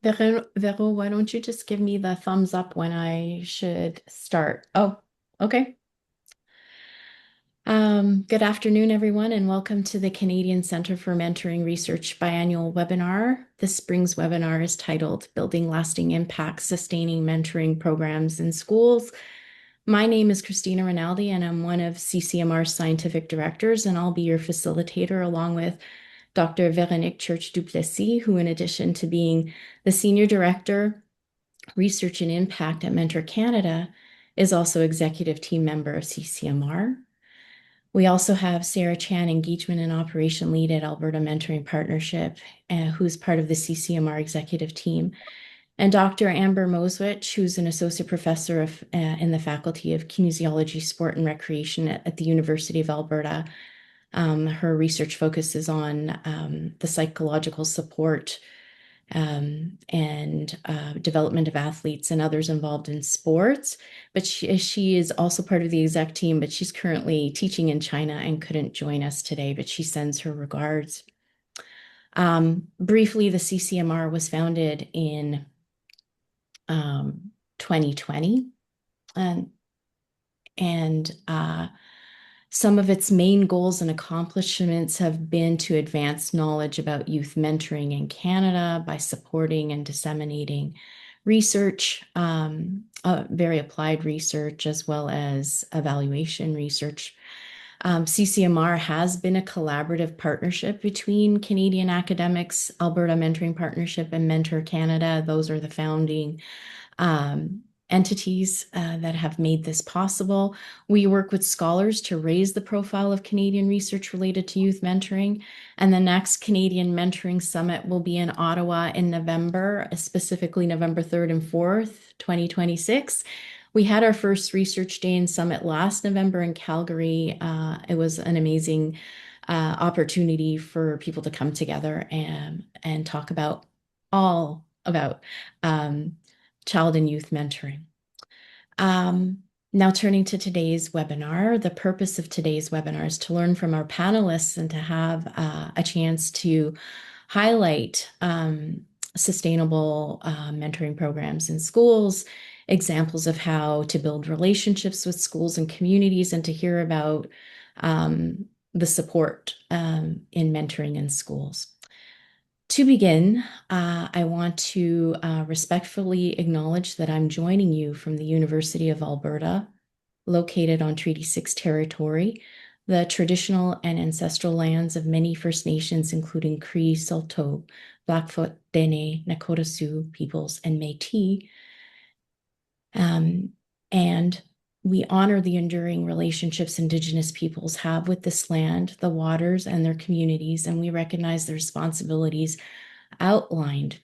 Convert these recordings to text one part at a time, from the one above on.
Vero, why don't you just give me the thumbs up when I should start? Oh, okay. Good afternoon, everyone, and welcome to the Canadian Centre for Mentoring Research biannual webinar. This spring's webinar is titled Building Lasting Impact, Sustaining Mentoring Programs in Schools. My name is Christina Rinaldi, and I'm one of CCMR's scientific directors, and I'll be your facilitator along with Dr. Véronique Church-Duplessis, who, in addition to being the Senior Director, Research and Impact at Mentor Canada, is also executive team member of CCMR. We also have Sarah Chan, Engagement and Operation Lead at Alberta Mentoring Partnership, who's part of the CCMR executive team, and Dr. Amber Moswich, who's an associate professor in the Faculty of Kinesiology, Sport and Recreation at the University of Alberta. Her research focuses on the psychological support and development of athletes and others involved in sports. But she is also part of the exec team, but she's currently teaching in China and couldn't join us today, but she sends her regards. Briefly, the CCMR was founded in 2020, and some of its main goals and accomplishments have been to advance knowledge about youth mentoring in Canada by supporting and disseminating research, very applied research, as well as evaluation research. CCMR has been a collaborative partnership between Canadian Academics, Alberta Mentoring Partnership, and Mentor Canada. Those are the founding entities that have made this possible. We work with scholars to raise the profile of Canadian research related to youth mentoring. And the next Canadian Mentoring Summit will be in Ottawa in November, specifically November 3rd and 4th, 2026. We had our first Research Day and Summit last November in Calgary. It was an amazing opportunity for people to come together and talk about all about child and youth mentoring. Now turning to today's webinar, the purpose of today's webinar is to learn from our panelists and to have a chance to highlight sustainable mentoring programs in schools, examples of how to build relationships with schools and communities, and to hear about the support in mentoring in schools. To begin, I want to respectfully acknowledge that I'm joining you from the University of Alberta, located on Treaty 6 territory, the traditional and ancestral lands of many First Nations, including Cree, Saulteaux, Blackfoot, Dene, Nakota Sioux peoples, and Métis. And we honor the enduring relationships Indigenous peoples have with this land, the waters, and their communities, and we recognize the responsibilities outlined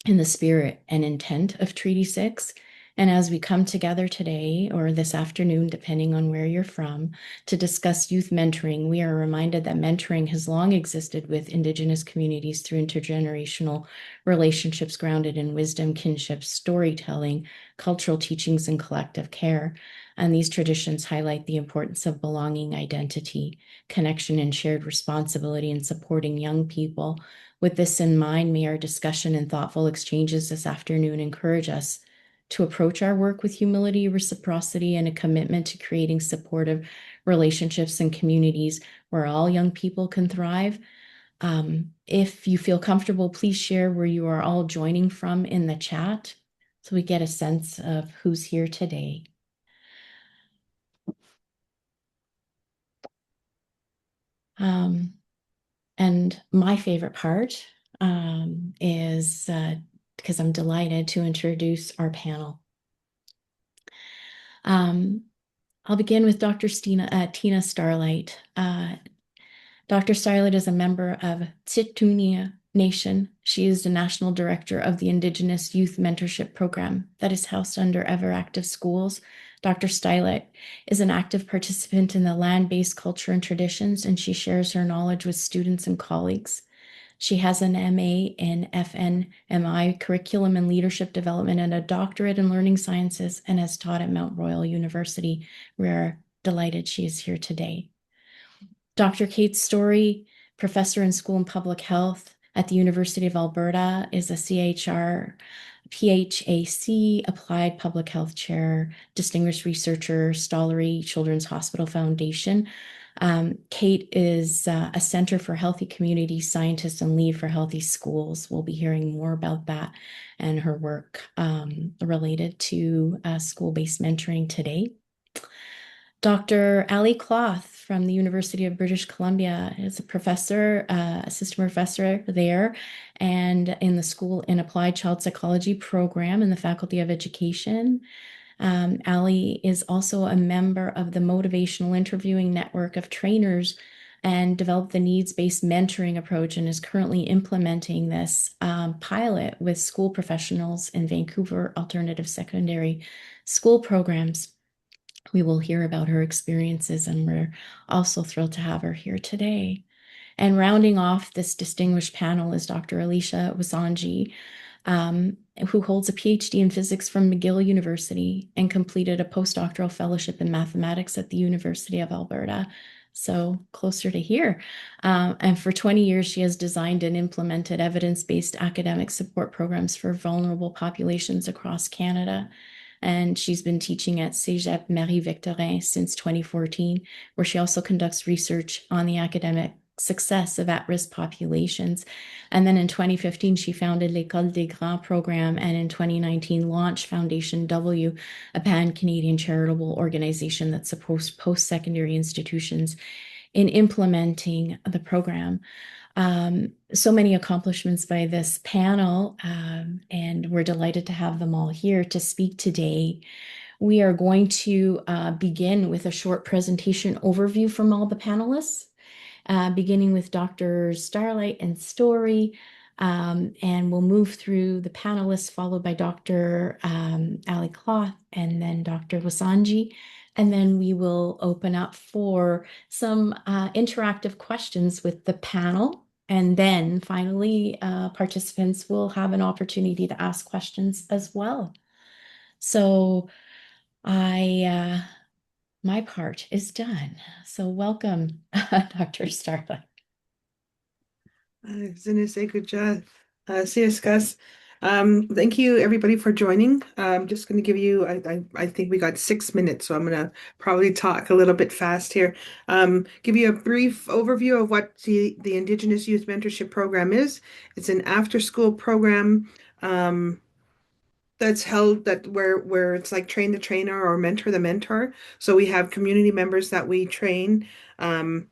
in the spirit and intent of Treaty 6. And as we come together today or this afternoon, depending on where you're from, to discuss youth mentoring, we are reminded that mentoring has long existed with Indigenous communities through intergenerational relationships grounded in wisdom, kinship, storytelling, cultural teachings, and collective care. And these traditions highlight the importance of belonging, identity, connection, and shared responsibility in supporting young people. With this in mind, may our discussion and thoughtful exchanges this afternoon encourage us to approach our work with humility, reciprocity, and a commitment to creating supportive relationships and communities where all young people can thrive. If you feel comfortable, please share where you are all joining from in the chat so we get a sense of who's here today. And my favorite part is because I'm delighted to introduce our panel. I'll begin with Dr. Tina Starlight. Dr. Starlight is a member of Tsuut'ina Nation. She is the National Director of the Indigenous Youth Mentorship Program that is housed under Everactive Schools. Dr. Starlight is an active participant in the land-based culture and traditions, and she shares her knowledge with students and colleagues. She has an MA in FNMI Curriculum and Leadership Development and a doctorate in Learning Sciences, and has taught at Mount Royal University. We're delighted she is here today. Dr. Kate Story, professor in school and public health, at the University of Alberta, is a PHAC, Applied Public Health Chair, Distinguished Researcher, Stollery Children's Hospital Foundation. Kate is a Center for Healthy Communities scientist and lead for Healthy Schools. We'll be hearing more about that and her work related to school-based mentoring today. Dr. Ali Cloth from the University of British Columbia is a professor, assistant professor there, and in the School in Applied Child Psychology program in the Faculty of Education. Ali is also a member of the Motivational Interviewing Network of Trainers and developed the needs-based mentoring approach and is currently implementing this pilot with school professionals in Vancouver alternative secondary school programs. We will hear about her experiences, and we're also thrilled to have her here today. And rounding off this distinguished panel is Dr. Alicia Wasanji, who holds a PhD in physics from McGill University and completed a postdoctoral fellowship in mathematics at the University of Alberta. So closer to here. And for 20 years, she has designed and implemented evidence-based academic support programs for vulnerable populations across Canada. And she's been teaching at Cégep Marie-Victorin since 2014, where she also conducts research on the academic success of at-risk populations. And then in 2015, she founded l'École des Grands program, and in 2019 launched Foundation W, a pan-Canadian charitable organization that supports post-secondary institutions in implementing the program. So many accomplishments by this panel, and we're delighted to have them all here to speak today. We are going to begin with a short presentation overview from all the panelists, beginning with Dr. Starlight and Story, and we'll move through the panelists, followed by Dr. Ali Cloth, and then Dr. Wasanji. And then we will open up for some interactive questions with the panel. And then finally, participants will have an opportunity to ask questions as well. So my part is done. So welcome, Dr. Starlight. I was going to say good job. See you, Gus. Thank you everybody for joining. I'm just going to give you, I think we got 6 minutes, so I'm going to probably talk a little bit fast here. Give you a brief overview of what the Indigenous Youth Mentorship Program is. It's an after-school program that's held where it's like train the trainer or mentor the mentor. So we have community members that we train, and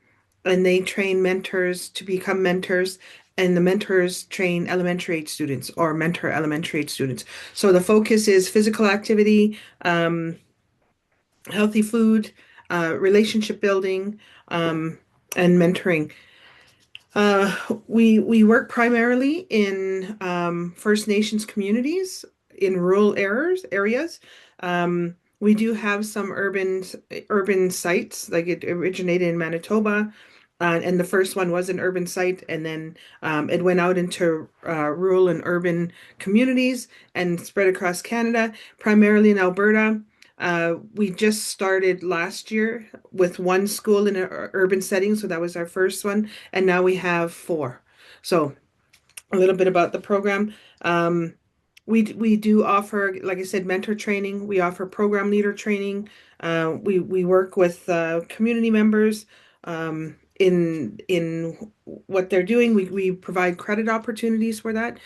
they train mentors to become mentors, and the mentors train elementary age students or mentor elementary age students. So the focus is physical activity, healthy food, relationship building, and mentoring. We work primarily in First Nations communities in rural areas. We do have some urban sites, like it originated in Manitoba, and the first one was an urban site, and then it went out into rural and urban communities and spread across Canada, primarily in Alberta. We just started last year with one school in an urban setting, so that was our first one, and now we have four. So a little bit about the program. We do offer, like I said, mentor training. We offer program leader training. We work with community members in what they're doing. We provide credit opportunities for that.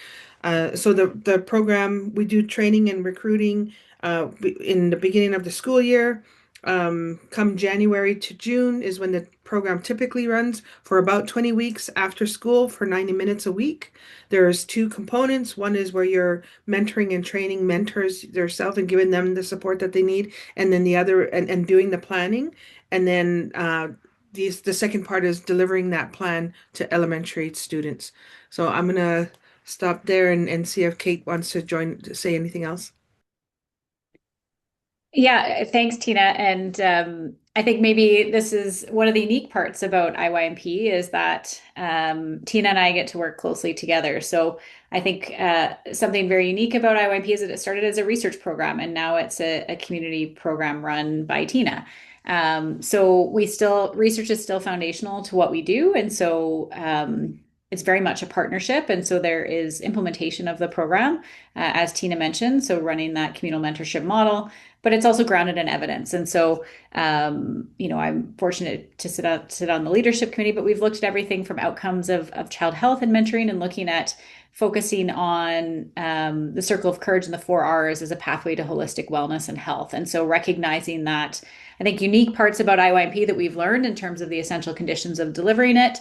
So the program, we do training and recruiting in the beginning of the school year. Come January to June is when the program typically runs for about 20 weeks after school for 90 minutes a week. There's two components. One is where you're mentoring and training mentors yourself and giving them the support that they need, and then the other and doing the planning. And then the second part is delivering that plan to elementary students. So I'm gonna stop there and see if Kate wants to join to say anything else. Yeah, thanks, Tina. And I think maybe this is one of the unique parts about IYMP is that Tina and I get to work closely together. So I think something very unique about IYMP is that it started as a research program, and now it's a community program run by Tina. So research is still foundational to what we do. And so it's very much a partnership. And so there is implementation of the program, as Tina mentioned, so running that communal mentorship model, but it's also grounded in evidence. And so, I'm fortunate to sit on the leadership committee, but we've looked at everything from outcomes of child health and mentoring and looking at focusing on the circle of courage and the 4 R's as a pathway to holistic wellness and health. And so recognizing that, I think unique parts about IYMP that we've learned in terms of the essential conditions of delivering it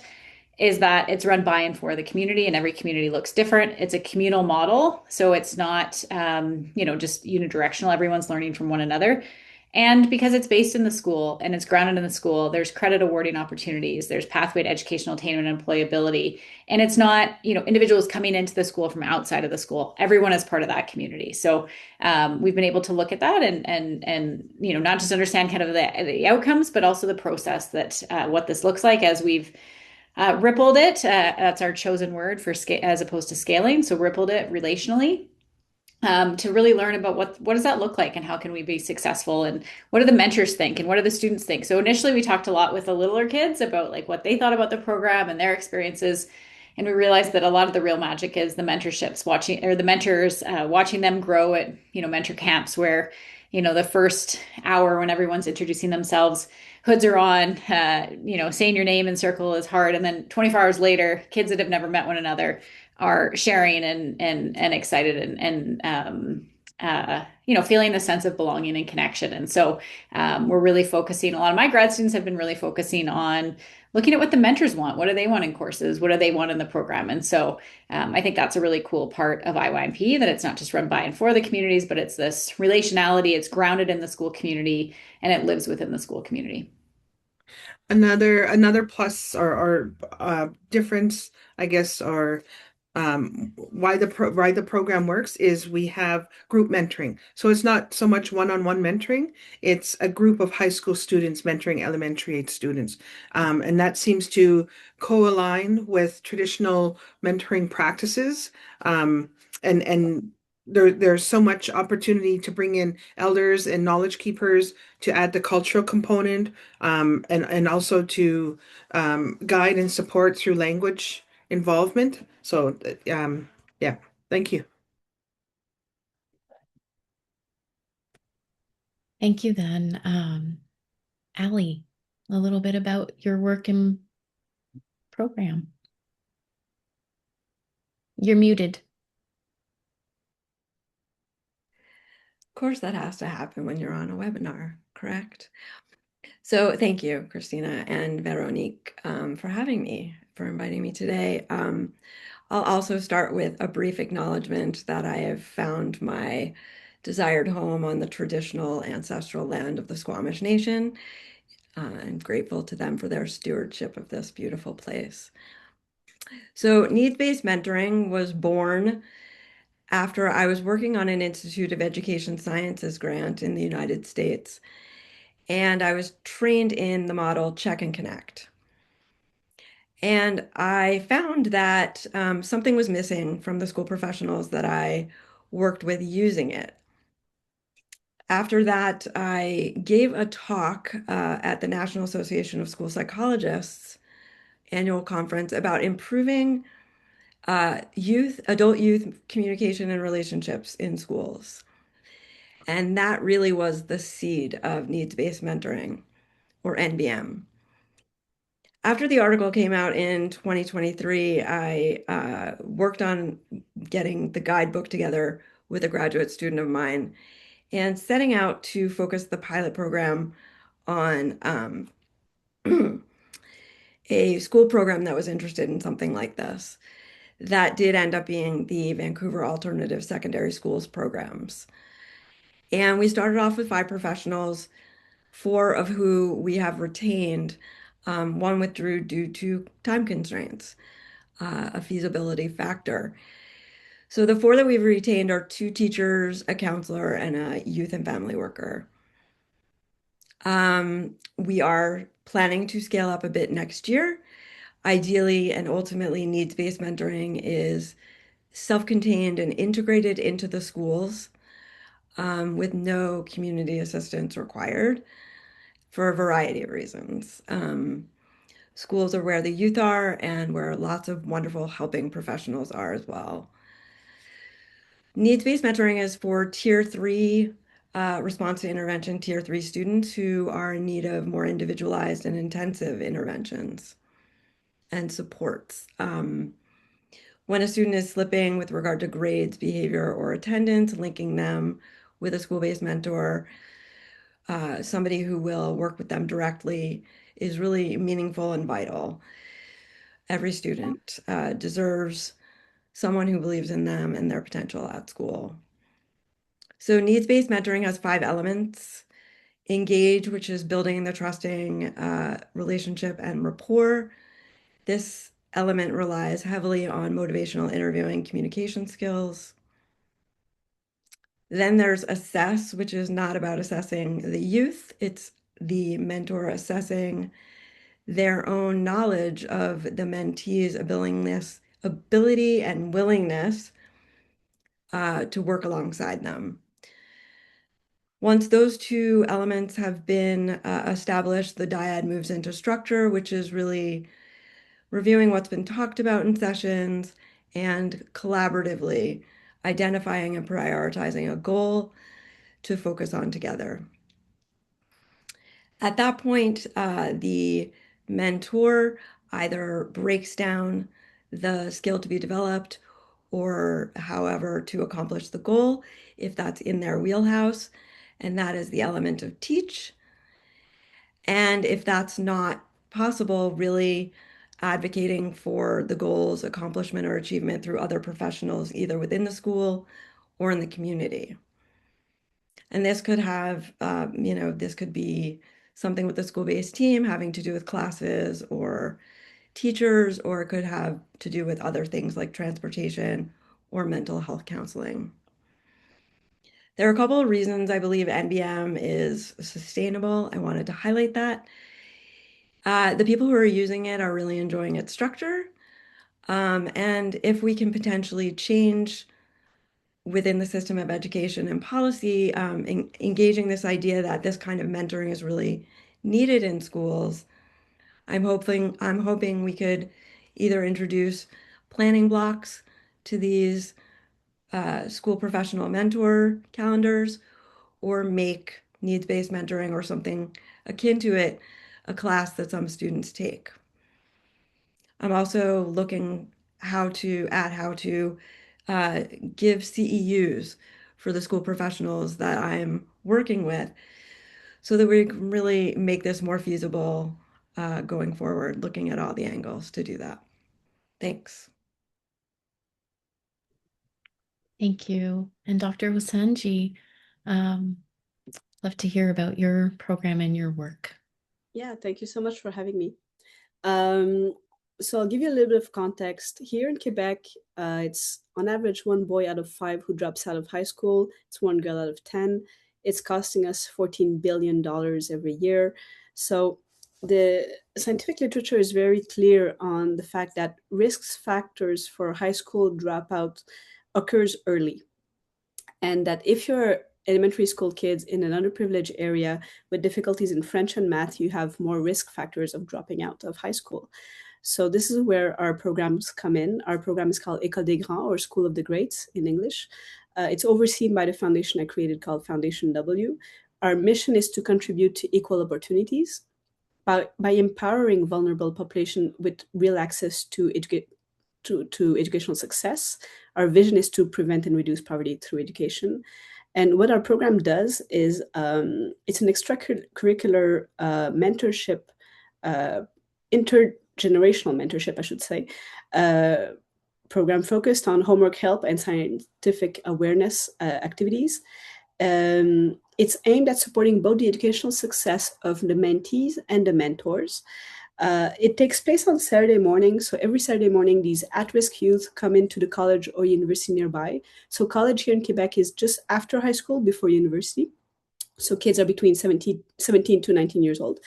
is that it's run by and for the community, and every community looks different. It's a communal model, so it's not just unidirectional. Everyone's learning from one another. And because it's based in the school and it's grounded in the school, there's credit awarding opportunities, there's pathway to educational attainment and employability. And it's not, individuals coming into the school from outside of the school. Everyone is part of that community. So we've been able to look at that and not just understand kind of the outcomes, but also the process that what this looks like as we've rippled it. That's our chosen word for as opposed to scaling. So rippled it relationally, to really learn about what does that look like and how can we be successful and what do the mentors think and what do the students think. So initially we talked a lot with the littler kids about like what they thought about the program and their experiences. And we realized that a lot of the real magic is the mentorships watching or the mentors watching them grow at mentor camps where the first hour when everyone's introducing themselves, hoods are on, saying your name in circle is hard, and then 24 hours later kids that have never met one another are sharing and excited and feeling the sense of belonging and connection. And so we're really focusing, a lot of my grad students have been really focusing on looking at what the mentors want. What do they want in courses? What do they want in the program? And so I think that's a really cool part of IYMP, that it's not just run by and for the communities, but it's this relationality. It's grounded in the school community and it lives within the school community. Another plus or difference, I guess, or why the program works is we have group mentoring. So it's not so much one-on-one mentoring, it's a group of high school students mentoring elementary age students. And that seems to co-align with traditional mentoring practices. And there's so much opportunity to bring in elders and knowledge keepers to add the cultural component, and also to guide and support through language involvement. So, yeah, thank you. Thank you then. Allie, a little bit about your work and program. You're muted. Of course, that has to happen when you're on a webinar, correct? So thank you, Christina and Veronique, for having me, for inviting me today. I'll also start with a brief acknowledgement that I have found my desired home on the traditional ancestral land of the Squamish Nation. I'm grateful to them for their stewardship of this beautiful place. So needs-based mentoring was born after I was working on an Institute of Education Sciences grant in the United States, and I was trained in the model Check and Connect. And I found that something was missing from the school professionals that I worked with using it. After that, I gave a talk at the National Association of School Psychologists annual conference about improving adult youth communication and relationships in schools. And that really was the seed of needs-based mentoring, or NBM. After the article came out in 2023, I worked on getting the guidebook together with a graduate student of mine and setting out to focus the pilot program on a school program that was interested in something like this. That did end up being the Vancouver Alternative Secondary Schools programs. And we started off with 5 professionals, 4 of who we have retained. One withdrew due to time constraints, a feasibility factor. So the 4 that we've retained are 2 teachers, a counselor, and a youth and family worker. We are planning to scale up a bit next year. Ideally and ultimately, needs-based mentoring is self-contained and integrated into the schools, with no community assistance required for a variety of reasons. Schools are where the youth are and where lots of wonderful helping professionals are as well. Needs-based mentoring is for Tier 3 response to intervention, Tier 3 students who are in need of more individualized and intensive interventions and supports. When a student is slipping with regard to grades, behavior, or attendance, linking them with a school-based mentor, somebody who will work with them directly, is really meaningful and vital. Every student deserves someone who believes in them and their potential at school. So needs-based mentoring has 5 elements. Engage, which is building the trusting relationship and rapport. This element relies heavily on motivational interviewing communication skills. Then there's assess, which is not about assessing the youth. It's the mentor assessing their own knowledge of the mentee's ability and willingness to work alongside them. Once those 2 elements have been established, the dyad moves into structure, which is really reviewing what's been talked about in sessions and collaboratively identifying and prioritizing a goal to focus on together. At that point, the mentor either breaks down the skill to be developed or however to accomplish the goal, if that's in their wheelhouse, and that is the element of teach. And if that's not possible, really advocating for the goal's accomplishment or achievement through other professionals, either within the school or in the community. And this could have, this could be something with the school-based team having to do with classes or teachers, or it could have to do with other things like transportation or mental health counseling. There are a couple of reasons I believe NBM is sustainable. I wanted to highlight that. The people who are using it are really enjoying its structure. And if we can potentially change within the system of education and policy, engaging this idea that this kind of mentoring is really needed in schools, I'm hoping we could either introduce planning blocks to these school professional mentor calendars, or make needs-based mentoring or something akin to it a class that some students take. I'm also looking how to give CEUs for the school professionals that I'm working with so that we can really make this more feasible going forward, looking at all the angles to do that. Thanks. Thank you. And Dr. Wasanji, love to hear about your program and your work. Yeah, thank you so much for having me. So I'll give you a little bit of context. Here in Quebec, it's on average 1 boy out of 5 who drops out of high school. It's 1 girl out of 10. It's costing us $14 billion every year. So the scientific literature is very clear on the fact that risk factors for high school dropout occurs early. And that if you're elementary school kids in an underprivileged area with difficulties in French and math, you have more risk factors of dropping out of high school. So this is where our programs come in. Our program is called École des Grands, or School of the Greats in English. It's overseen by the foundation I created called Foundation W. Our mission is to contribute to equal opportunities by empowering vulnerable population with real access to educational success. Our vision is to prevent and reduce poverty through education. And what our program does is it's an extracurricular mentorship, intergenerational mentorship, I should say, program focused on homework help and scientific awareness activities. It's aimed at supporting both the educational success of the mentees and the mentors. It takes place on Saturday morning. So every Saturday morning, these at-risk youth come into the college or university nearby. So college here in Quebec is just after high school, before university. So kids are between 17 to 19 years old.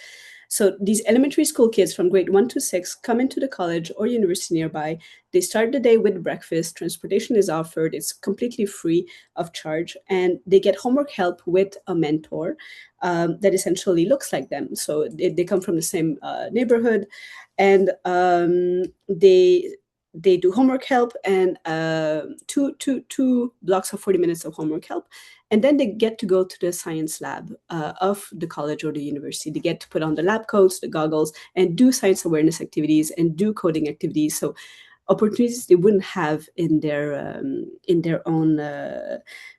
So these elementary school kids from grade 1 to 6 come into the college or university nearby. They start the day with breakfast. Transportation is offered. It's completely free of charge. And they get homework help with a mentor that essentially looks like them. So they come from the same neighborhood, and they do homework help and two blocks of 40 minutes of homework help. And then they get to go to the science lab of the college or the university. They get to put on the lab coats, the goggles, and do science awareness activities and do coding activities. So opportunities they wouldn't have in their own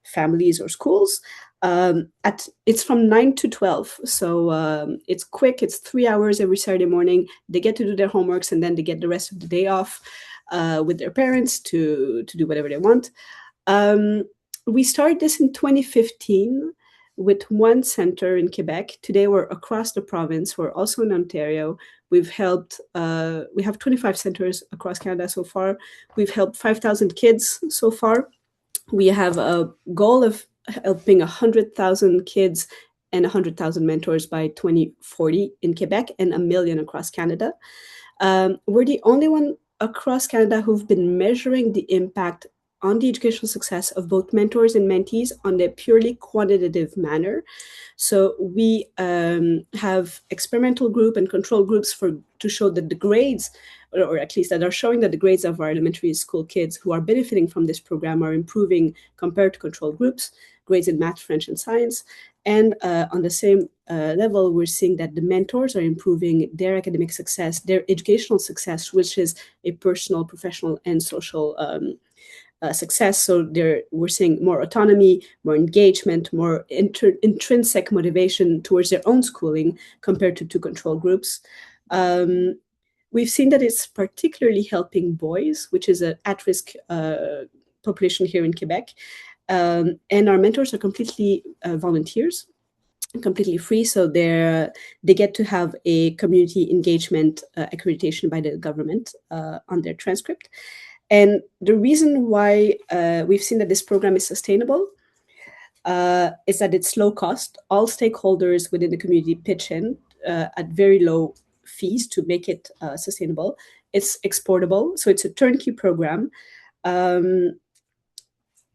families or schools. It's from 9 to 12, so it's quick. It's 3 hours every Saturday morning. They get to do their homeworks, and then they get the rest of the day off with their parents to do whatever they want. We started this in 2015 with one center in Quebec. Today we're across the province. We're also in Ontario. We've helped, we have 25 centers across Canada so far. We've helped 5,000 kids so far. We have a goal of helping 100,000 kids and 100,000 mentors by 2040 in Quebec and 1 million across Canada. We're the only one across Canada who've been measuring the impact on the educational success of both mentors and mentees on a purely quantitative manner. So we have experimental group and control groups to show that the grades, or at least that are showing that the grades of our elementary school kids who are benefiting from this program are improving compared to control groups, grades in math, French, and science. And on the same level, we're seeing that the mentors are improving their academic success, their educational success, which is a personal, professional, and social success. So we're seeing more autonomy, more engagement, more intrinsic motivation towards their own schooling compared to control groups. We've seen that it's particularly helping boys, which is an at-risk population here in Quebec. And our mentors are completely volunteers, completely free. So they get to have a community engagement accreditation by the government on their transcript. And the reason why we've seen that this program is sustainable is that it's low cost. All stakeholders within the community pitch in at very low fees to make it sustainable. It's exportable, so it's a turnkey program.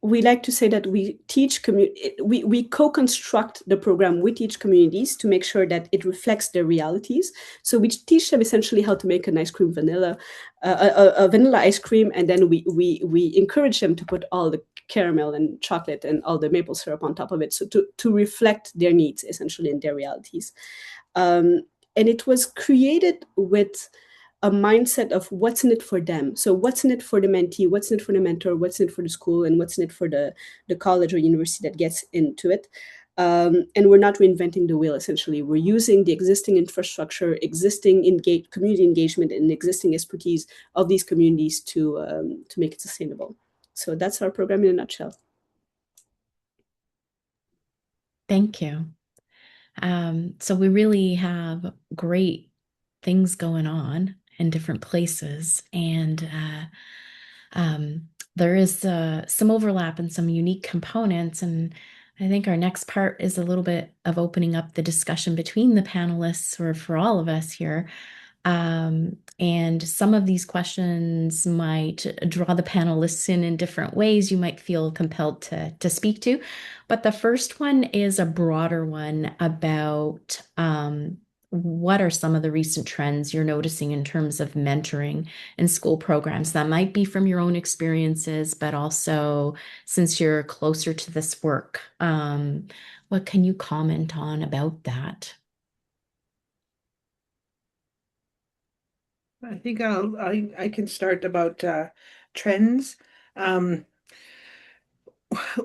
We like to say that we teach we co-construct the program with each communities to make sure that it reflects their realities. So we teach them essentially how to make an ice cream vanilla ice cream, and then we encourage them to put all the caramel and chocolate and all the maple syrup on top of it, so to reflect their needs essentially in their realities. And it was created with a mindset of what's in it for them. So what's in it for the mentee, what's in it for the mentor, what's in it for the school, and what's in it for the college or university that gets into it. And we're not reinventing the wheel, essentially. We're using the existing infrastructure, existing community engagement, and existing expertise of these communities to make it sustainable. So that's our program in a nutshell. Thank you. So we really have great things going on in different places, and there is some overlap and some unique components. And I think our next part is a little bit of opening up the discussion between the panelists, or for all of us here. And some of these questions might draw the panelists in different ways you might feel compelled to speak to. But the first one is a broader one about what are some of the recent trends you're noticing in terms of mentoring in school programs? That might be from your own experiences, but also since you're closer to this work, what can you comment on about that? I think I can start about trends. When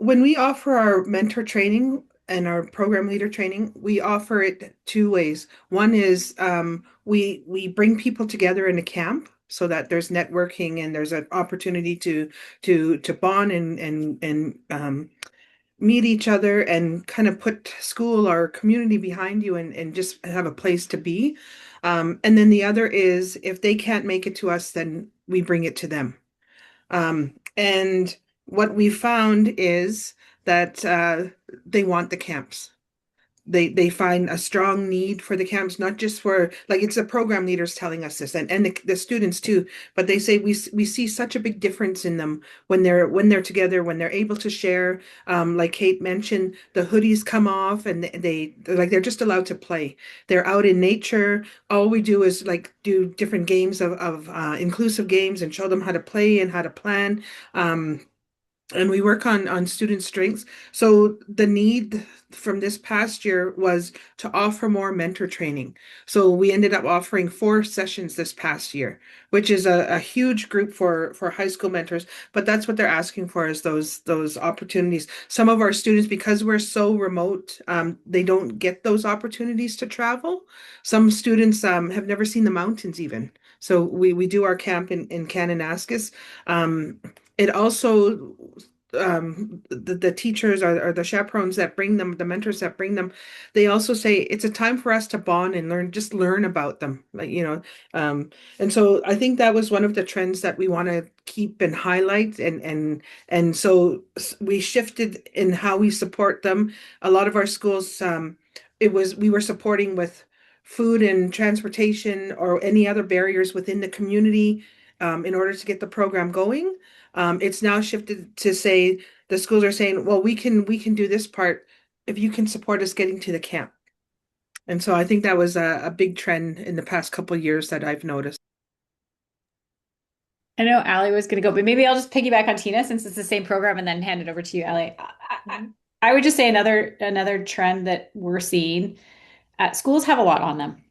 we offer our mentor training and our program leader training, we offer it two ways. One is we bring people together in a camp so that there's networking and there's an opportunity to bond and meet each other and kind of put school or community behind you and just have a place to be. And then the other is if they can't make it to us, then we bring it to them. And what we found is that they want the camps. they find a strong need for the camps, not just for like it's the program leaders telling us this, and the students too. But they say we see such a big difference in them when they're together, when they're able to share. Like Kate mentioned, the hoodies come off, and they're just allowed to play. They're out in nature. All we do is like do different games of inclusive games and show them how to play and how to plan. Um, and we work on student strengths. So the need from this past year was to offer more mentor training. So we ended up offering 4 sessions this past year, which is a huge group for high school mentors. But that's what they're asking for, is those opportunities. Some of our students, because we're so remote, they don't get those opportunities to travel. Some students have never seen the mountains even. So we do our camp in Kananaskis. It also the teachers or the chaperones that bring them, the mentors that bring them, they also say it's a time for us to bond and learn about them, like and so I think that was one of the trends that we want to keep and highlight, and so we shifted in how we support them. A lot of our schools, we were supporting with food and transportation or any other barriers within the community, in order to get the program going. It's now shifted to say the schools are saying, well, we can do this part if you can support us getting to the camp. And so I think that was a big trend in the past couple of years that I've noticed. I know Ali was going to go, but maybe I'll just piggyback on Tina since it's the same program and then hand it over to you, Ali. I would just say another trend that we're seeing. Schools have a lot on them.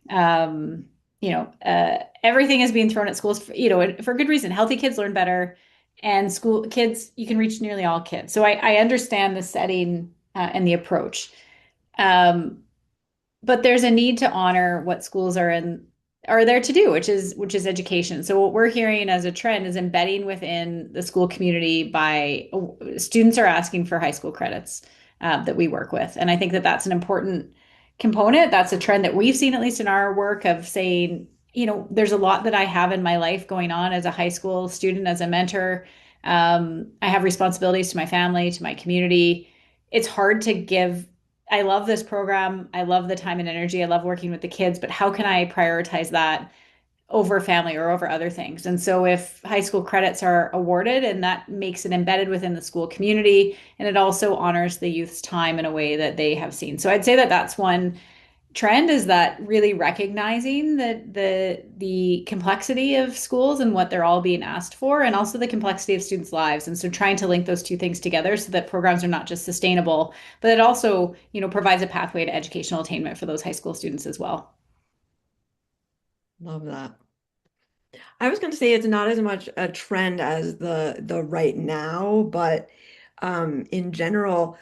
Everything is being thrown at schools for good reason. Healthy kids learn better, and school kids, you can reach nearly all kids. So I understand the setting and the approach. But there's a need to honor what schools are there to do, which is education. So what we're hearing as a trend is embedding within the school community by students are asking for high school credits that we work with. And I think that that's an important component. That's a trend that we've seen, at least in our work, of saying, there's a lot that I have in my life going on as a high school student, as a mentor. I have responsibilities to my family, to my community. It's hard to give. I love this program. I love the time and energy. I love working with the kids, but how can I prioritize that over family or over other things? And so if high school credits are awarded, and that makes it embedded within the school community, and it also honors the youth's time in a way that they have seen. So I'd say that that's one trend, is that really recognizing the complexity of schools and what they're all being asked for, and also the complexity of students' lives. And so trying to link those two things together so that programs are not just sustainable, but it also, provides a pathway to educational attainment for those high school students as well. Love that. I was going to say it's not as much a trend as the right now, but in general,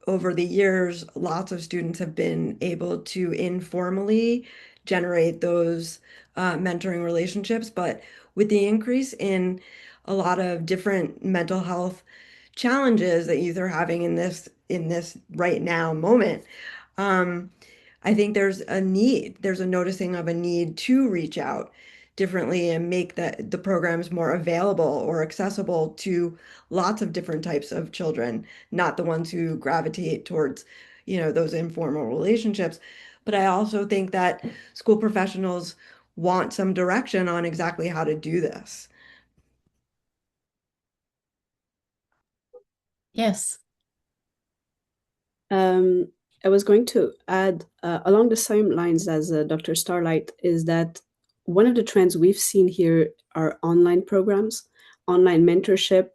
over the years, lots of students have been able to informally generate those mentoring relationships. But with the increase in a lot of different mental health challenges that youth are having in this right now moment, I think there's a noticing of a need to reach out differently and make the programs more available or accessible to lots of different types of children, not the ones who gravitate towards, those informal relationships. But I also think that school professionals want some direction on exactly how to do this. Yes. I was going to add, along the same lines as Dr. Starlight, is that one of the trends we've seen here are online programs, online mentorship,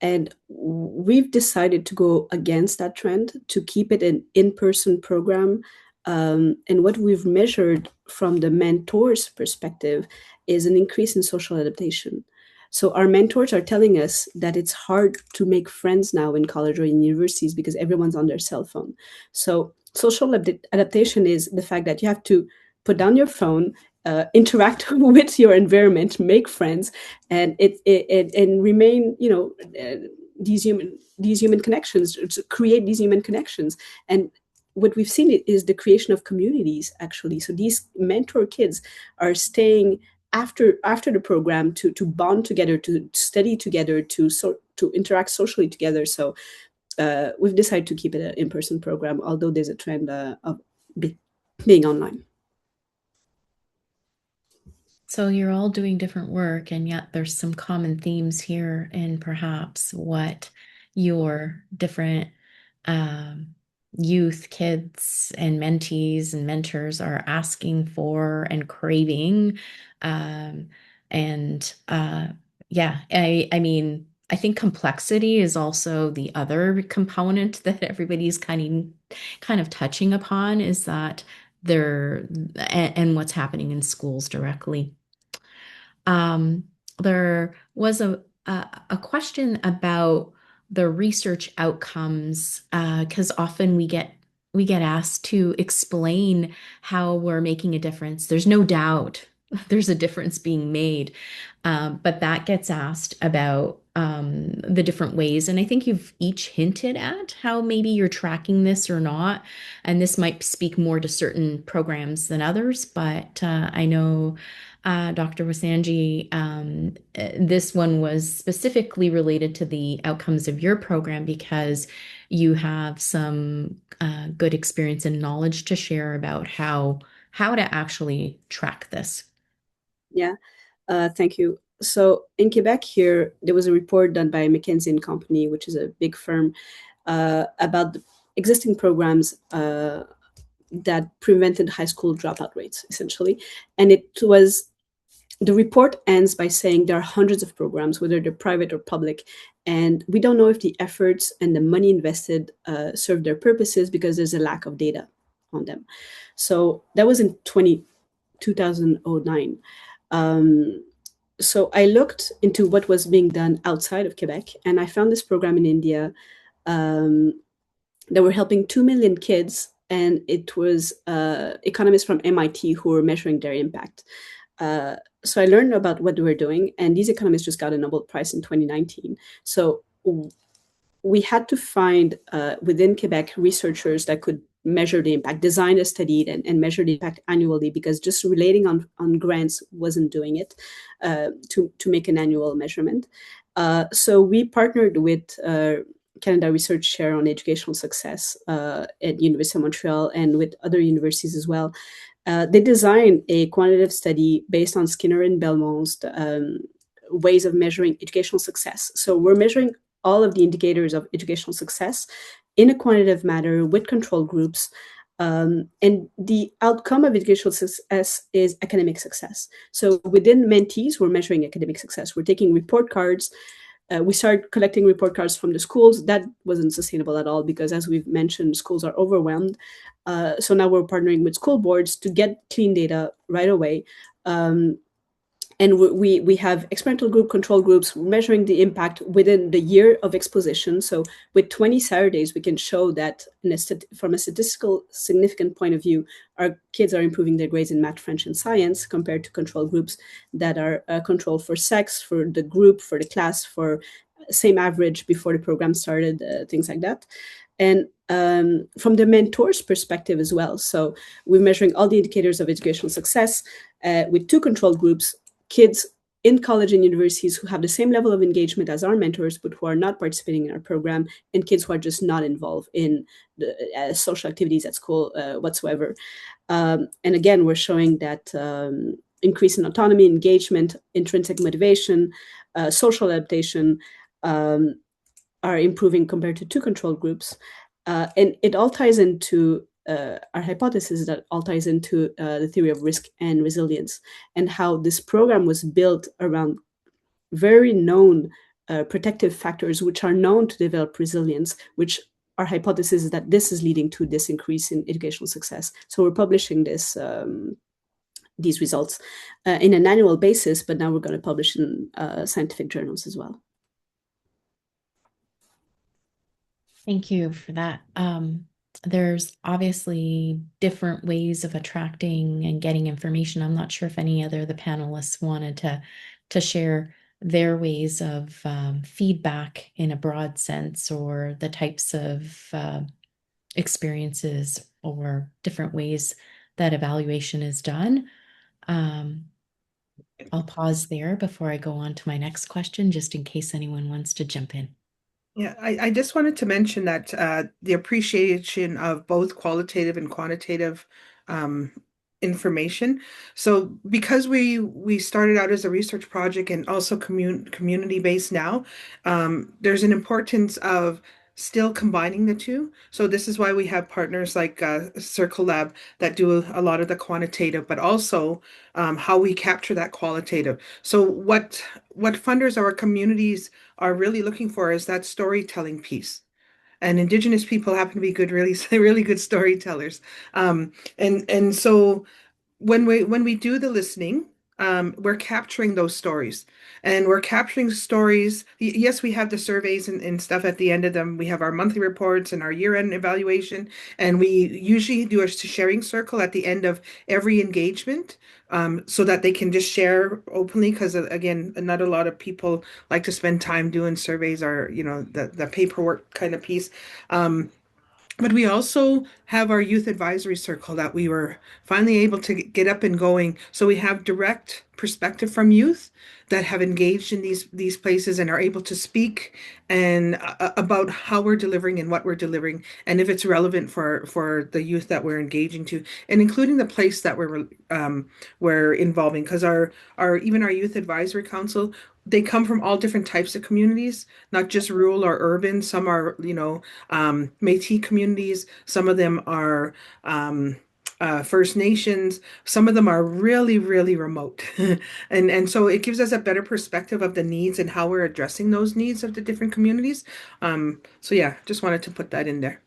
and we've decided to go against that trend, to keep it an in-person program. And what we've measured from the mentor's perspective is an increase in social adaptation. So our mentors are telling us that it's hard to make friends now in college or in universities because everyone's on their cell phone. So social adaptation is the fact that you have to put down your phone, interact with your environment, make friends, and and remain, these human connections, to create these human connections. And what we've seen is the creation of communities, actually. So these mentor kids are staying after the program to bond together, to study together, to interact socially together. So we've decided to keep it an in-person program, although there's a trend of being online. So you're all doing different work, and yet there's some common themes here in perhaps what your different youth, kids, and mentees and mentors are asking for and craving. And yeah, I mean, I think complexity is also the other component that everybody's kind of touching upon, is that there and what's happening in schools directly. There was a question about the research outcomes, because often we get asked to explain how we're making a difference. There's no doubt there's a difference being made, but that gets asked about the different ways. And I think you've each hinted at how maybe you're tracking this or not. And this might speak more to certain programs than others, but I know Dr. Wasanji, this one was specifically related to the outcomes of your program because you have some good experience and knowledge to share about how to actually track this. Yeah, thank you. So in Quebec here, there was a report done by McKinsey & Company, which is a big firm, about the existing programs that prevented high school dropout rates, essentially. And the report ends by saying there are hundreds of programs, whether they're private or public, and we don't know if the efforts and the money invested serve their purposes because there's a lack of data on them. So that was in 2009. So I looked into what was being done outside of Quebec, and I found this program in India that were helping 2 million kids, and it was economists from MIT who were measuring their impact. So I learned about what they were doing, and these economists just got a Nobel Prize in 2019. So we had to find within Quebec researchers that could measure the impact, design a study and measure the impact annually, because just relating on grants wasn't doing it to make an annual measurement. So we partnered with Canada Research Chair on Educational Success at University of Montreal and with other universities as well. They designed a quantitative study based on Skinner and Belmont's ways of measuring educational success. So we're measuring all of the indicators of educational success in a quantitative manner with control groups. And the outcome of educational success is academic success. So within mentees, we're measuring academic success. We're taking report cards. We started collecting report cards from the schools. That wasn't sustainable at all because, as we've mentioned, schools are overwhelmed. So now we're partnering with school boards to get clean data right away. And we have experimental group, control groups, measuring the impact within the year of exposition. So with 20 Saturdays, we can show that from a statistical significant point of view, our kids are improving their grades in math, French, and science compared to control groups that are controlled for sex, for the group, for the class, for same average before the program started, things like that. And from the mentor's perspective as well. So we're measuring all the indicators of educational success with two control groups, kids in college and universities who have the same level of engagement as our mentors, but who are not participating in our program, and kids who are just not involved in the social activities at school whatsoever. And again, we're showing that increase in autonomy, engagement, intrinsic motivation, social adaptation are improving compared to two control groups. And it all ties into our hypothesis that all ties into the theory of risk and resilience, and how this program was built around very known protective factors, which are known to develop resilience, which our hypothesis is that this is leading to this increase in educational success. So we're publishing these results in an annual basis, but now we're going to publish in scientific journals as well. Thank you for that. There's obviously different ways of attracting and getting information. I'm not sure if any other of the panelists wanted to share their ways of feedback in a broad sense, or the types of experiences or different ways that evaluation is done. I'll pause there before I go on to my next question, just in case anyone wants to jump in. Yeah, I just wanted to mention that the appreciation of both qualitative and quantitative um, information. So because we started out as a research project and also community based now, there's an importance of still combining the two. So this is why we have partners like Circle Lab that do a lot of the quantitative, but also how we capture that qualitative. So what funders or communities are really looking for is that storytelling piece. And Indigenous people happen to be good, really, really good storytellers. And so when we do the listening, we're capturing those stories, and we're capturing stories. Yes, we have the surveys and stuff at the end of them. We have our monthly reports and our year-end evaluation, and we usually do a sharing circle at the end of every engagement, so that they can just share openly. Because again, not a lot of people like to spend time doing surveys or the paperwork kind of piece. Um, but we also have our youth advisory circle that we were finally able to get up and going. So we have direct perspective from youth that have engaged in these places and are able to speak and about how we're delivering and what we're delivering, and if it's relevant for the youth that we're engaging to, and including the place that we're involving. Because our even our youth advisory council, they come from all different types of communities, not just rural or urban. Some are, Métis communities. Some of them are First Nations. Some of them are really, really remote, and so it gives us a better perspective of the needs and how we're addressing those needs of the different communities. So yeah, just wanted to put that in there.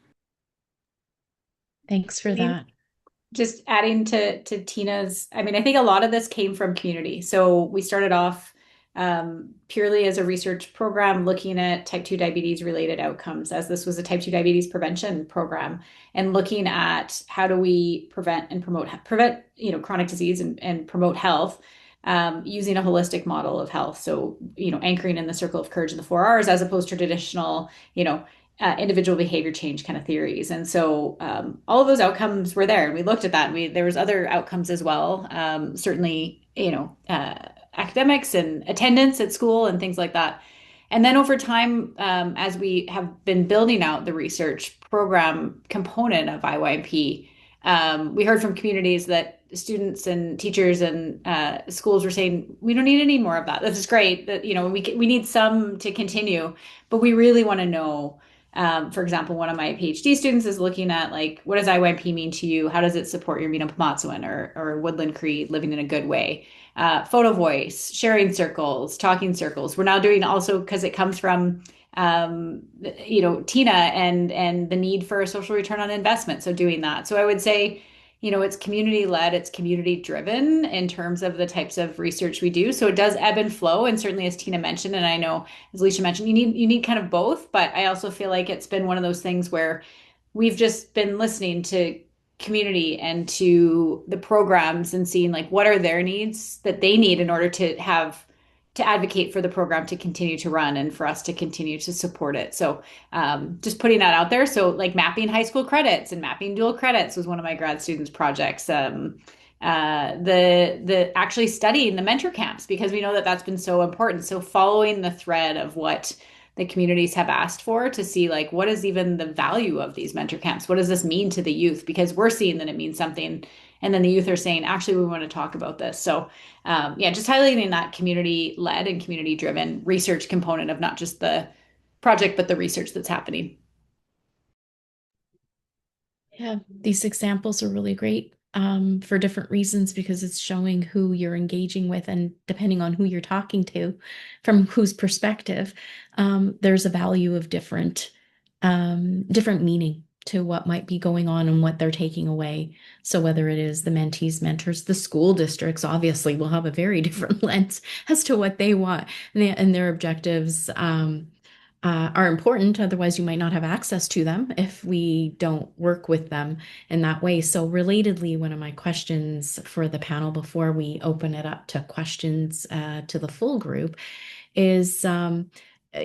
Thanks for that. Just adding to Tina's, I mean, I think a lot of this came from community. So we started off purely as a research program looking at type 2 diabetes related outcomes, as this was a type 2 diabetes prevention program, and looking at how do we prevent and prevent chronic disease and promote health, using a holistic model of health. So anchoring in the circle of courage and the 4 R's, as opposed to traditional individual behavior change kind of theories. And so all of those outcomes were there, and we looked at that. And there was other outcomes as well. Certainly, academics and attendance at school and things like that. And then over time, as we have been building out the research program component of IYMP, we heard from communities that students and teachers and schools were saying, we don't need any more of that. This is great. That we need some to continue, but we really want to know. For example, one of my PhD students is looking at, like, what does IYMP mean to you? How does it support your Meenah or Woodland Cree living in a good way? Photo voice, sharing circles, talking circles. We're now doing also, because it comes from Tina and the need for a social return on investment. So doing that. So I would say, it's community led, it's community driven in terms of the types of research we do. So it does ebb and flow. And certainly, as Tina mentioned, and I know as Alicia mentioned, you need kind of both. But I also feel like it's been one of those things where we've just been listening to community and to the programs and seeing, like, what are their needs that they need in order to advocate for the program to continue to run and for us to continue to support it. So just putting that out there. So, like, mapping high school credits and mapping dual credits was one of my grad students' projects. The actually studying the mentor camps, because we know that that's been so important. So following the thread of what the communities have asked for, to see, like, what is even the value of these mentor camps? What does this mean to the youth? Because we're seeing that it means something, and then the youth are saying, actually, we want to talk about this. So yeah, just highlighting that community led and community driven research component of not just the project, but the research that's happening. Yeah, these examples are really great for different reasons, because it's showing who you're engaging with, and depending on who you're talking to, from whose perspective, there's a value of different meaning to what might be going on and what they're taking away. So whether it is the mentees, mentors, the school districts obviously will have a very different lens as to what they want, and their objectives. Are important. Otherwise, you might not have access to them if we don't work with them in that way. So, relatedly, one of my questions for the panel before we open it up to questions to the full group is,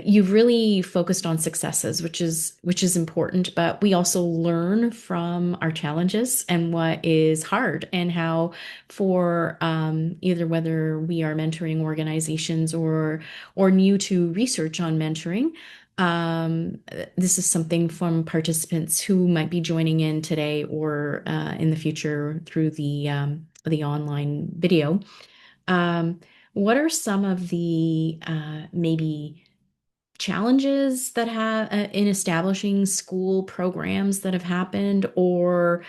you've really focused on successes, which is important, but we also learn from our challenges and what is hard, and how for either whether we are mentoring organizations or new to research on mentoring, This is something from participants who might be joining in today or in the future through the online video. What are some of the maybe challenges that have in establishing school programs that have happened, or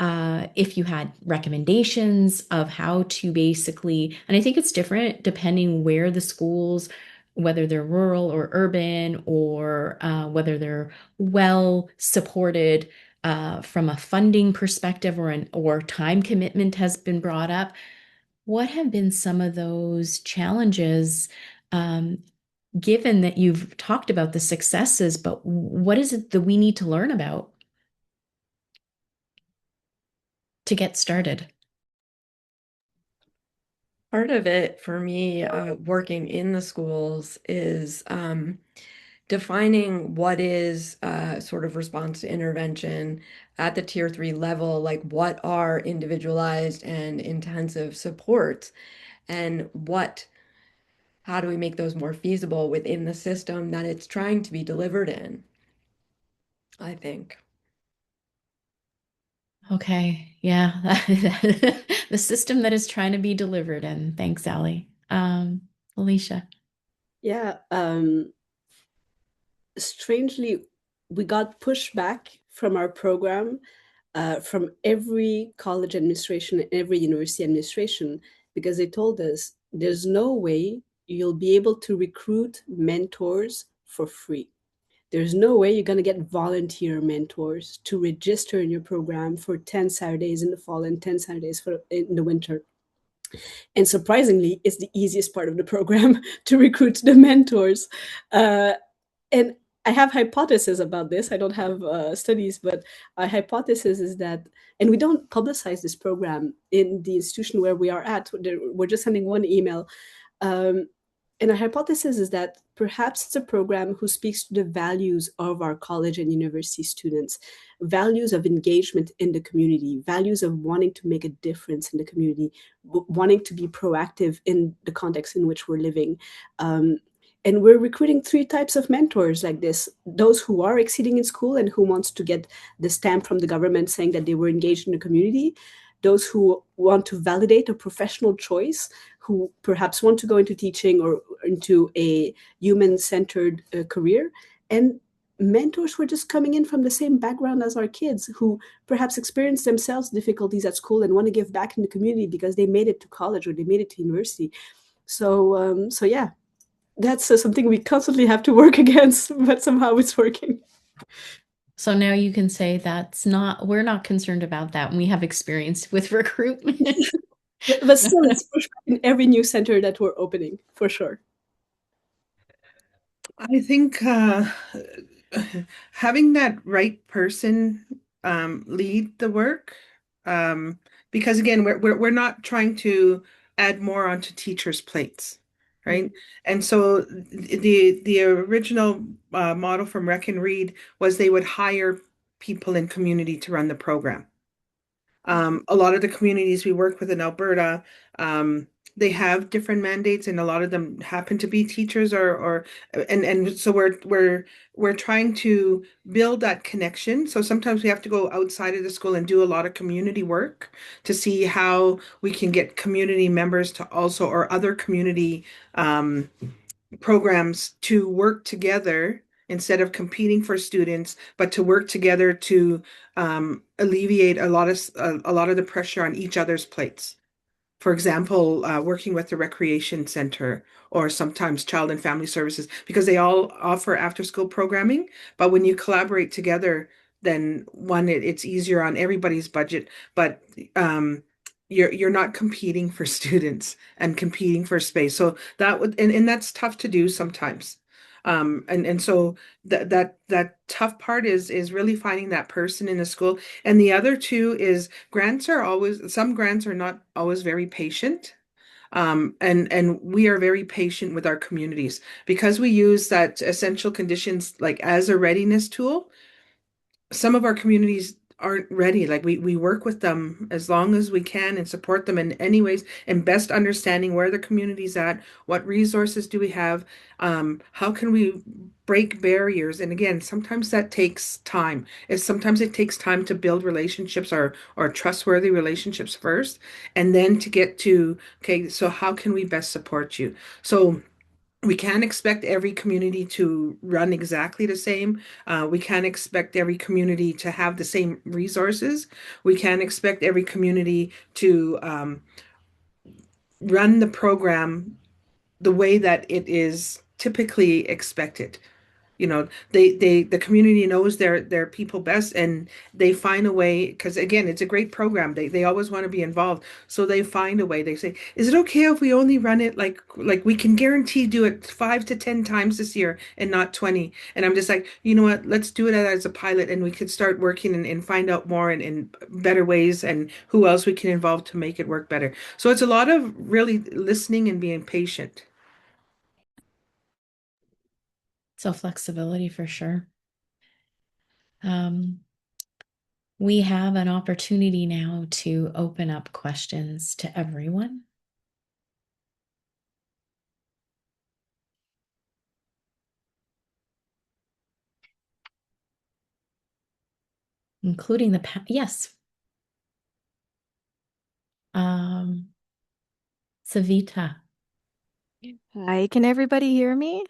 if you had recommendations of how to basically, and I think it's different depending where the schools, whether they're rural or urban, or whether they're well supported from a funding perspective, or time commitment has been brought up. What have been some of those challenges, given that you've talked about the successes, but what is it that we need to learn about to get started? Part of it for me, working in the schools, is defining what is sort of response to intervention at the tier 3 level, like what are individualized and intensive supports, and how do we make those more feasible within the system that it's trying to be delivered in, I think. Okay, yeah, the system that is trying to be delivered in. Thanks, Allie. Alicia. Yeah, strangely, we got pushback from our program, from every college administration and every university administration, because they told us there's no way you'll be able to recruit mentors for free. There's no way you're going to get volunteer mentors to register in your program for 10 Saturdays in the fall and 10 Saturdays in the winter. And surprisingly, it's the easiest part of the program to recruit the mentors. And I have hypotheses about this. I don't have studies, but our hypothesis is that, and we don't publicize this program in the institution where we are at. We're just sending one email. And our hypothesis is that perhaps it's a program who speaks to the values of our college and university students, values of engagement in the community, values of wanting to make a difference in the community, wanting to be proactive in the context in which we're living. And we're recruiting 3 types of mentors like this: those who are exceeding in school and who wants to get the stamp from the government saying that they were engaged in the community, those who want to validate a professional choice, who perhaps want to go into teaching or into a human-centered career, and mentors who are just coming in from the same background as our kids, who perhaps experience themselves difficulties at school and want to give back in the community because they made it to college or they made it to university. So yeah, that's something we constantly have to work against, but somehow it's working. So now you can say we're not concerned about that when we have experience with recruitment. But still, it's pushback in every new center that we're opening, for sure. I think having that right person lead the work, because again, we're not trying to add more onto teachers' plates, right? And so the original model from Rec and Read was they would hire people in community to run the program. A lot of the communities we work with in Alberta, they have different mandates, and a lot of them happen to be teachers, and so we're trying to build that connection. So sometimes we have to go outside of the school and do a lot of community work to see how we can get community members to also, or other community programs, to work together instead of competing for students, but to work together to alleviate a lot of the pressure on each other's plates. For example, working with the recreation center or sometimes child and family services, because they all offer after-school programming. But when you collaborate together, then it's easier on everybody's budget. But you're not competing for students and competing for space. So and that's tough to do sometimes. And so that tough part is really finding that person in the school. And the other two is some grants are not always very patient. And we are very patient with our communities because we use that essential conditions like as a readiness tool. Some of our communities aren't ready. Like we work with them as long as we can and support them in any ways and best understanding where the community's at, what resources do we have, how can we break barriers. And again, sometimes that takes time. Sometimes it takes time to build relationships or trustworthy relationships first, and then to get to, okay, so how can we best support you? So we can't expect every community to run exactly the same. We can't expect every community to have the same resources. We can't expect every community to run the program the way that it is typically expected. The community knows their people best, and they find a way, because again, it's a great program. They always want to be involved, so they find a way. They say, is it okay if we only run it like we can guarantee do it 5 to 10 times this year and not 20? And I'm just like, you know what, let's do it as a pilot, and we could start working and find out more and better ways and who else we can involve to make it work better. So it's a lot of really listening and being patient. So flexibility for sure. Um, we have an opportunity now to open up questions to everyone. Including yes. Savita. Hi, can everybody hear me?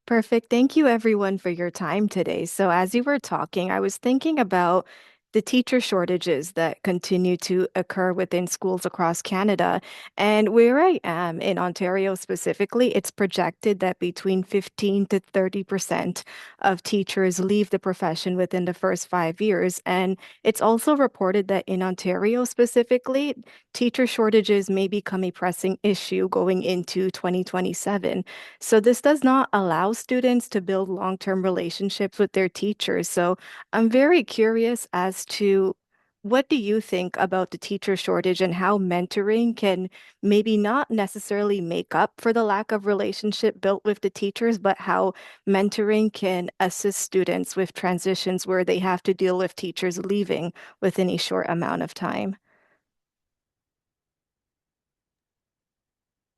Perfect. Thank you, everyone, for your time today. So, as you were talking, I was thinking about the teacher shortages that continue to occur within schools across Canada. And where I am in Ontario specifically, it's projected that between 15 to 30% of teachers leave the profession within the first 5 years. And it's also reported that in Ontario specifically, teacher shortages may become a pressing issue going into 2027. So this does not allow students to build long-term relationships with their teachers. So I'm very curious as to what do you think about the teacher shortage and how mentoring can maybe not necessarily make up for the lack of relationship built with the teachers, but how mentoring can assist students with transitions where they have to deal with teachers leaving within a short amount of time?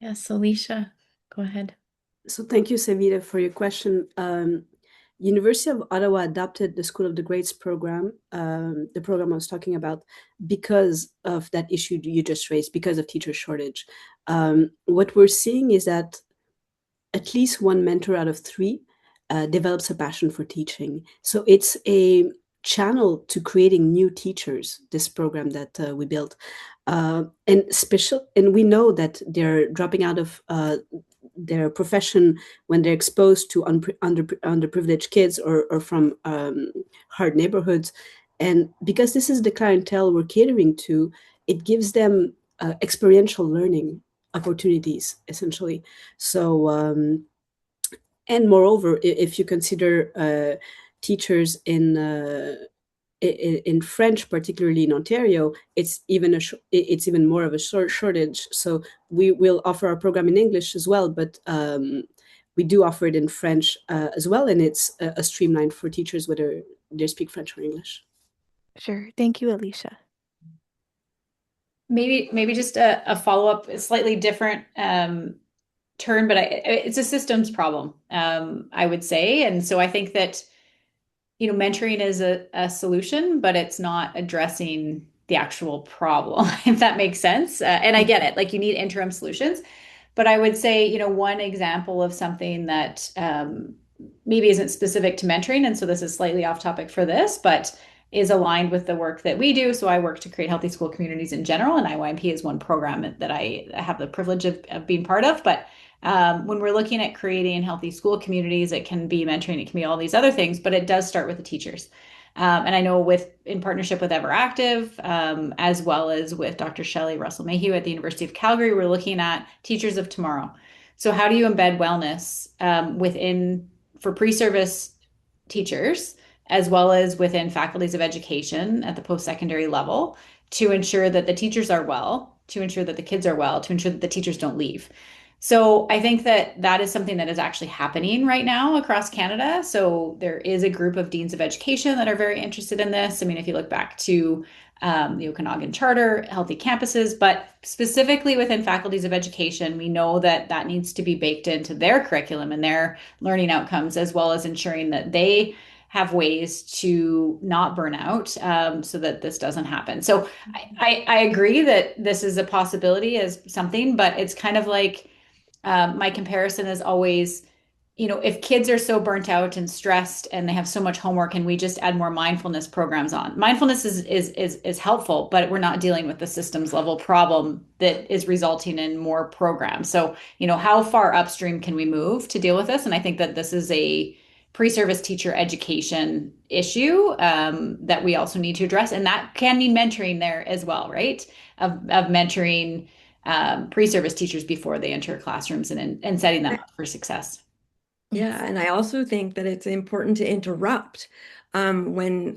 Yes, Alicia, go ahead. So thank you, Savita, for your question. University of Ottawa adopted the School of the Greats program, the program I was talking about, because of that issue you just raised, because of teacher shortage. What we're seeing is that at least one mentor out of three develops a passion for teaching. So it's a channel to creating new teachers, this program that we built. And we know that they're dropping out of their profession when they're exposed to underprivileged kids or from hard neighborhoods. And because this is the clientele we're catering to, it gives them experiential learning opportunities, essentially. So, and moreover, if you consider teachers in French, particularly in Ontario, it's even more of a shortage. So we will offer our program in English as well, but we do offer it in French as well, and it's a streamlined for teachers whether they speak French or English. Sure. Thank you, Alicia. Maybe just a follow-up, a slightly different turn, but it's a systems problem, I would say. And so I think that, mentoring is a solution, but it's not addressing the actual problem, if that makes sense. And I get it, like you need interim solutions. But I would say, one example of something that maybe isn't specific to mentoring, and so this is slightly off topic for this, but is aligned with the work that we do. So I work to create healthy school communities in general, and IYMP is one program that I have the privilege of being part of. But when we're looking at creating healthy school communities, it can be mentoring, it can be all these other things, but it does start with the teachers. And I know in partnership with Everactive, as well as with Dr. Shelley Russell Mayhew at the University of Calgary, we're looking at teachers of tomorrow. So how do you embed wellness for pre-service teachers, as well as within faculties of education at the post-secondary level, to ensure that the teachers are well, to ensure that the kids are well, to ensure that the teachers don't leave. So I think that that is something that is actually happening right now across Canada. So there is a group of deans of education that are very interested in this. I mean, if you look back to the Okanagan Charter, healthy campuses, but specifically within faculties of education, we know that that needs to be baked into their curriculum and their learning outcomes, as well as ensuring that they have ways to not burn out, so that this doesn't happen. So I agree that this is a possibility as something, but it's kind of like my comparison is always, if kids are so burnt out and stressed and they have so much homework and we just add more mindfulness programs on. Mindfulness is helpful, but we're not dealing with the systems level problem that is resulting in more programs. So, how far upstream can we move to deal with this? And I think that this is a pre-service teacher education issue that we also need to address. And that can mean mentoring there as well, right? Of mentoring pre-service teachers before they enter classrooms and setting them up for success. Yeah, and I also think that it's important to interrupt when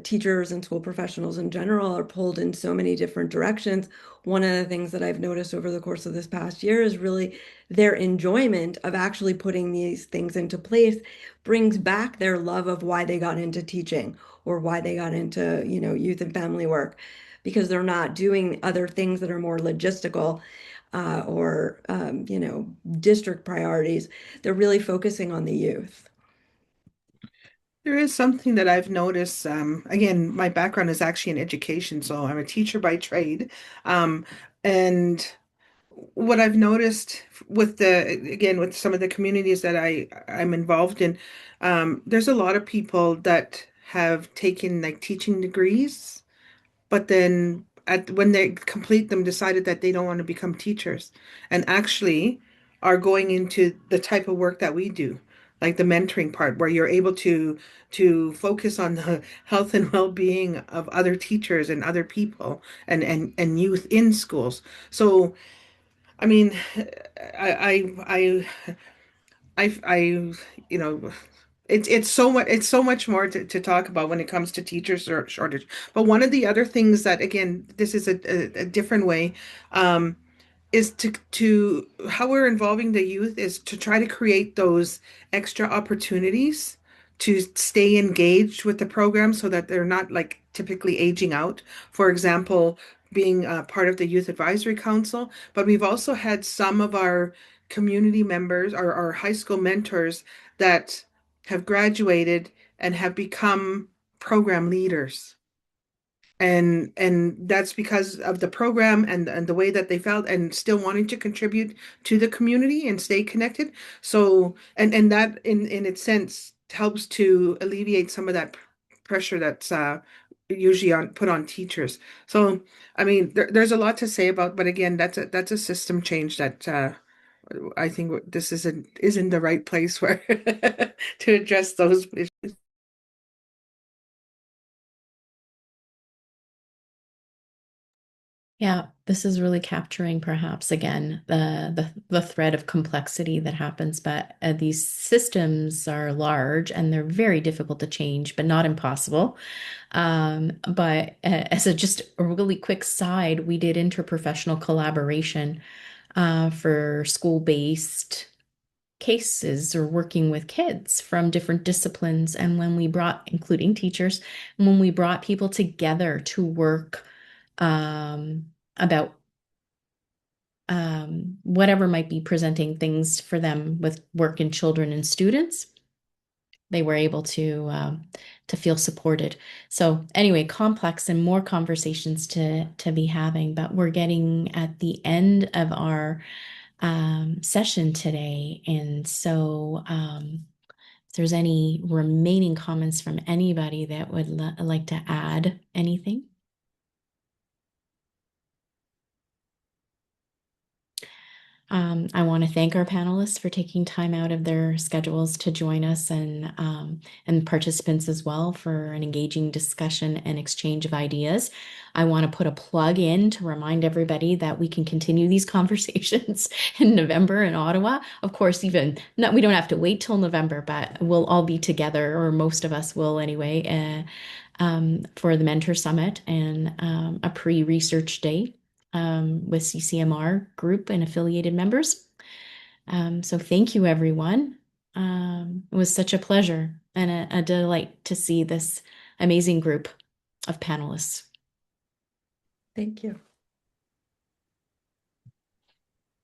teachers and school professionals in general are pulled in so many different directions. One of the things that I've noticed over the course of this past year is really their enjoyment of actually putting these things into place brings back their love of why they got into teaching or why they got into, youth and family work, because they're not doing other things that are more logistical or district priorities. They're really focusing on the youth. There is something that I've noticed. Again, my background is actually in education, so I'm a teacher by trade. And what I've noticed with with some of the communities that I'm involved in, there's a lot of people that have taken like teaching degrees, but then when they complete them, decided that they don't want to become teachers, and actually are going into the type of work that we do, like the mentoring part, where you're able to focus on the health and well-being of other teachers and other people and youth in schools. So, I mean, I you know, it's so much more to talk about when it comes to shortage. But one of the other things that, again, this is a different way, is to how we're involving the youth is to try to create those extra opportunities to stay engaged with the program so that they're not like typically aging out. For example, being part of the Youth Advisory Council, but we've also had some of our community members or our high school mentors that have graduated and have become program leaders, and that's because of the program and the way that they felt and still wanting to contribute to the community and stay connected. So and that in its sense helps to alleviate some of that pressure that's usually put on teachers. So I mean, there's a lot to say about, but again, that's a system change that I think this isn't the right place where to address those issues. Yeah, this is really capturing perhaps again the thread of complexity that happens, but these systems are large and they're very difficult to change, but not impossible. But as a just a really quick side, we did interprofessional collaboration for school-based cases or working with kids from different disciplines. And when we brought, including teachers, when we brought people together to work about whatever might be presenting things for them with work in children and students, they were able to feel supported. So anyway, complex and more conversations to be having, but we're getting at the end of our session today. And so if there's any remaining comments from anybody that would like to add anything. I want to thank our panelists for taking time out of their schedules to join us, and participants as well for an engaging discussion and exchange of ideas. I want to put a plug in to remind everybody that we can continue these conversations in November in Ottawa. Of course, even not, we don't have to wait till November, but we'll all be together, or most of us will anyway, for the Mentor Summit and a pre-research day with CCMR group and affiliated members. So thank you, everyone. It was such a pleasure and a delight to see this amazing group of panelists. Thank you.